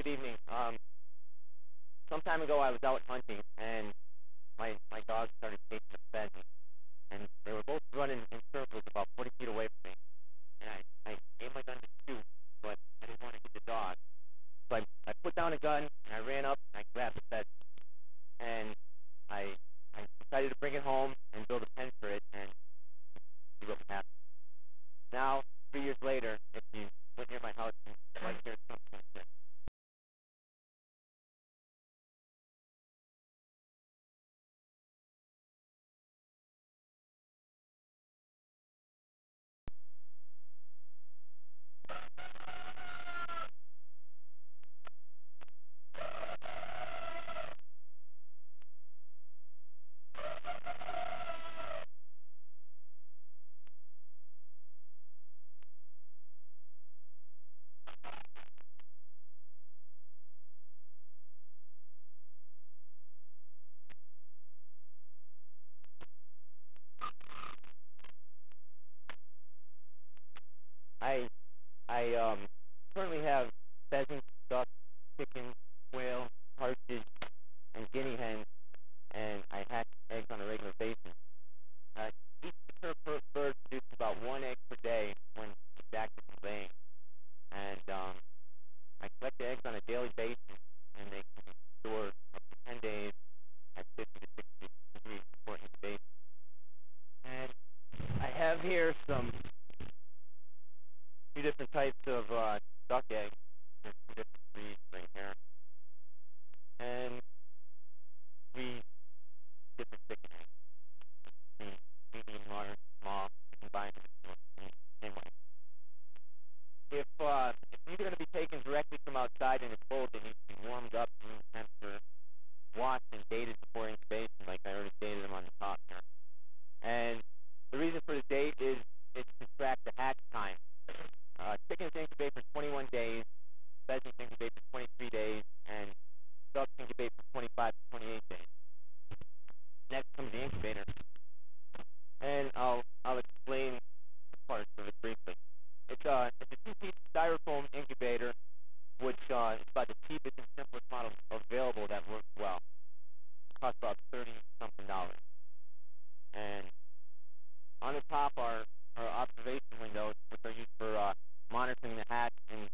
good evening. Some time ago I was out hunting, and my dogs started chasing the pheasant, and they were both running in circles about 40 feet away from me. And I aimed my gun to shoot, but I didn't want to hit the dog. So I put down a gun, and I ran up, and I grabbed the pheasant. And I decided to bring it home and build a pen for it, and see what would happen. Now, 3 years later, if you went near my house, you might hear something like this. I currently have pheasants, ducks, chickens, quail, partridge, and guinea hens, and I hatch eggs on a regular basis. Each mature bird produces about 1 egg per day when it's actively laying, and I collect the eggs on a daily basis, and they can be stored up to 10 days at 50 to 60 degrees before incubation. And I have here two different types of duck eggs. There's 2 different breeds right here, and 3 different chicken eggs. Medium, large, small, combined in the same way. If you're going to be taken directly from outside and it's cold, they need to be warmed up to room temperature, washed and dated before incubation, like I already dated them on the top here. And the reason for the date is it's to track the hatch time. Chickens incubate for 21 days, pheasants incubate for 23 days, and ducks incubate for 25 to 28 days. Next comes the incubator, and I'll explain the parts of it briefly. It's a 2-piece styrofoam incubator, which is about the cheapest and simplest model available that works well. It costs about $30-something. And on the top are observation windows, which are used for monitoring the hatch and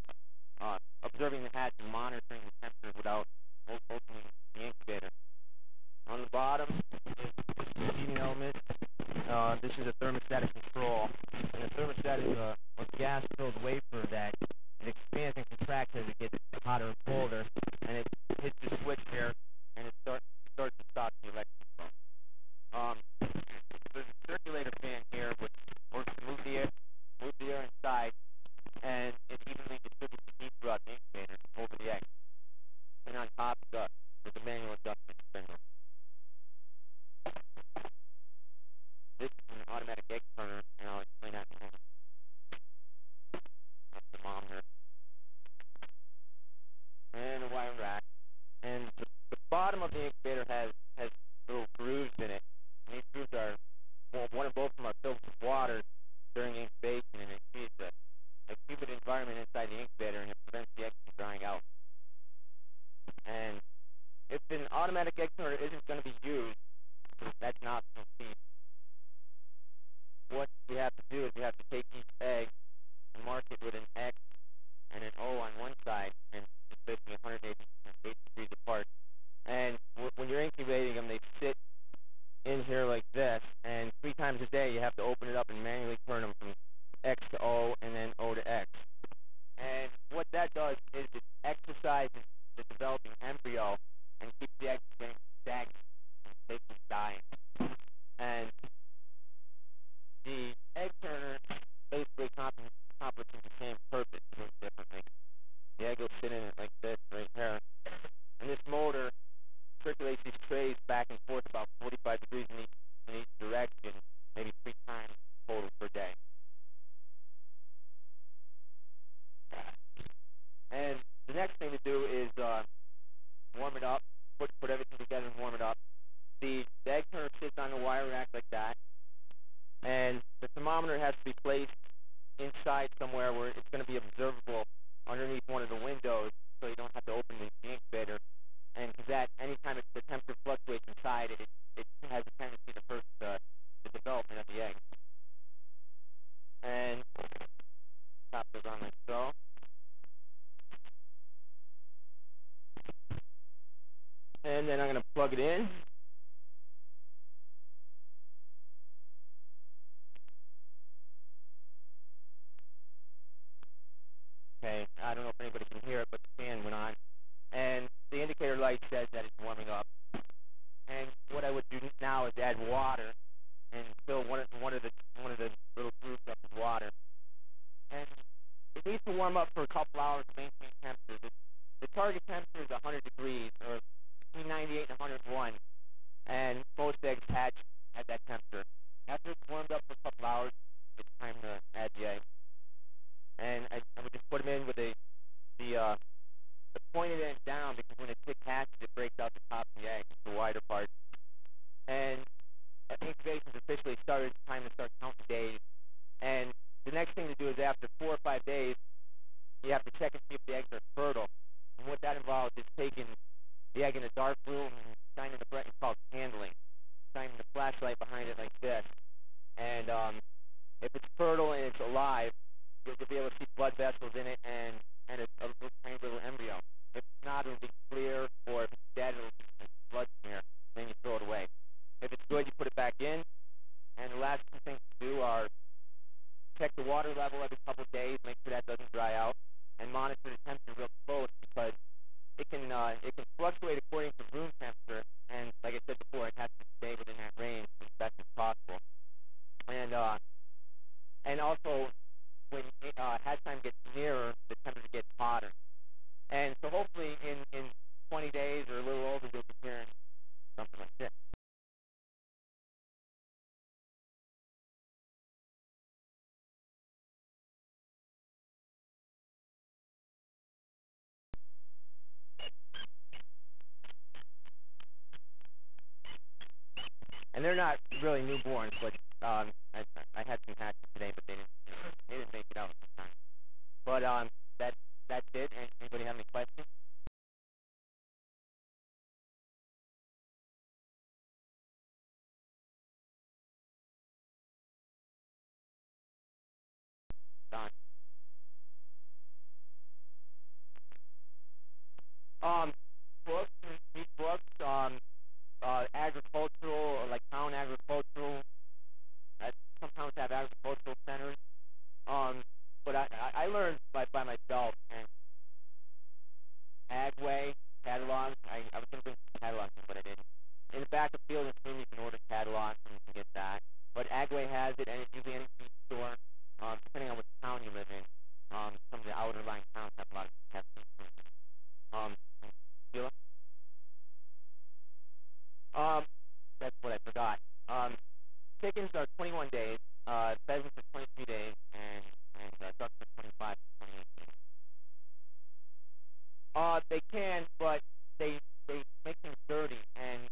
observing the hatch and monitoring the temperature without opening the incubator. On the bottom is the heating element. This is a thermostatic control, and the thermostat is a gas-filled wafer that it expands and contracts as it gets hotter and colder, and it hits the switch here, and it starts to stop the electric flow. There's a circulator fan here, which works to move the air inside, and it evenly distributes the heat throughout the incubator over the egg. And on top, there's a manual adjustment spindle. This is an automatic egg turner, and I'll explain that in a moment. That's the thermometer. And a wire rack. And the bottom of the incubator has little grooves in it. And these grooves are, one or both of them are filled with water during incubation, and it creates a humid environment inside the incubator, and it prevents the eggs from drying out. And if an automatic egg turner isn't going to be used, that's an optional feature. What we have to do is we have to take each egg and mark it with an X and an O on one side, and it's basically 180 degrees apart. And when you're incubating them, they sit in here like this, and 3 times a day you have to open it up and manually turn them from X to O and then O to X. And what that does is it exercises the developing embryo and keeps the eggs from stagnant and safely dying. And the egg turner basically accomplishes the same purpose, just differently. The egg will sit in it like this right here. And this motor circulates these trays back and forth about 45 degrees in each direction, maybe 3 times total per day. And the next thing to do is warm it up, put everything together and warm it up. The egg turner sits on the wire rack like that, and the thermometer has to be placed inside somewhere where it's going to be observable underneath one of the windows, so you don't have to open then I'm going to plug it in. Okay, I don't know if anybody can hear it, but the fan went on. And the indicator light says that it's warming up. And what I would do now is add water and fill one of the little groups up with water. And it needs to warm up for a couple hours to maintain temperature. The target temperature is 100 degrees, or between 98 and 101. And most eggs hatch at that temperature. After it's warmed up for a couple hours, it's time to add the egg. And I would just put them in with the pointed end down, because when the chick hatches, it breaks out the top of the egg, the wider part. And incubation is officially started. It's time to start counting days. And the next thing to do is after 4 or 5 days, you have to check and see if the eggs are fertile. And what that involves is taking the egg in a dark room and shining the bright. It's called candling. Shining the flashlight behind it like this. And if it's fertile and it's alive, you'll be able to see blood vessels in it and a tiny little embryo. If it's not, it'll be clear, or if it's dead, it'll be blood smear. Then you throw it away. If it's good, you put it back in. And the last two things to do are check the water level every couple of days, make sure that doesn't dry out, and monitor the temperature real close, because it can fluctuate according to room temperature. And like I said before, it has to stay within that range as best as possible. And also, when hatch time gets nearer, the temperature gets hotter. And so hopefully in 20 days or a little over, you'll be hearing something like this. And they're not really newborns, but I had some hatches today, but they didn't make it out in time. But that's it. Anybody have any questions? Don. Books, read books, agricultural, like town agricultural. I sometimes have agricultural centers. But I learned by myself, and Agway catalogs. I was going to bring some catalogs in, but I didn't. In the back of Field and Stream, you can order catalogs and you can get that. But Agway has it, and it's usually any food store, depending on which town you live in. Some of the outer line towns have a lot of food. Sheila? That's what I forgot. Chickens are 21 days, pheasants are 23 days, and ducks are 25 to 28 days. They can, but they make things dirty, and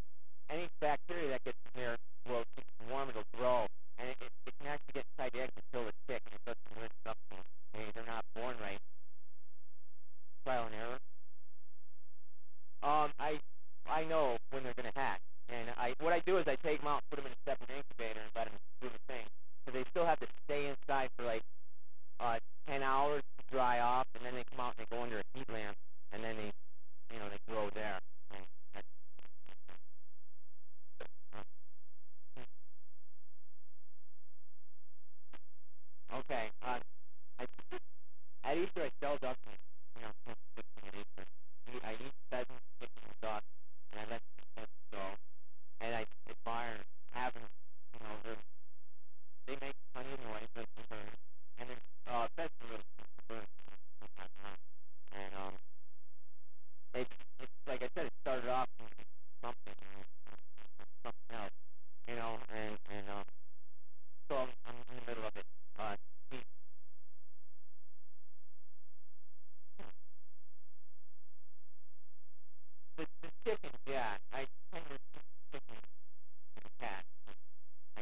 any bacteria that gets in here will keep it warm, it'll grow, and it can actually get inside the eggs and kill the chick, and it does some weird stuff to them. They're not born right. Trial and error. I know when they're going to hatch, and what I do is I take them out, put them in a separate incubator, and let them do the thing. So they still have to stay inside for like 10 hours to dry off, and then they come out and they go under a heat lamp, and then they grow there. And okay. At Easter I sell ducks, at Easter. I eat pheasants, chickens, and ducks, and I let the pheasants go. And I admire having, they make plenty of noise, like the birds. And then pheasants are really birds. And it's like I said, it started off with something else, and so I'm in the middle of it. The chickens, yeah, I tend to keep chickens and cats. I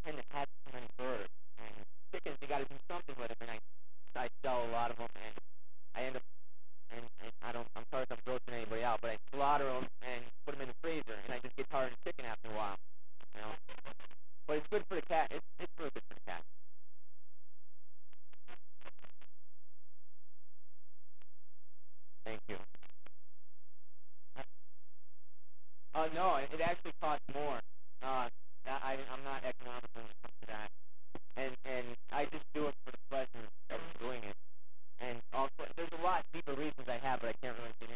tend to hatch too many birds, and chickens, you got to do something with them, and I sell a lot of them, and I end up, and I'm sorry if I'm grossing anybody out, but I slaughter them and put them in the freezer, and I just get tired of chicken after a while, But it's good for the cat. It's really good for the cat. Thank you. no, it actually costs more. I'm not economical when it comes to that, and I just do it for the pleasure of doing it. And also, there's a lot deeper reasons I have, but I can't really get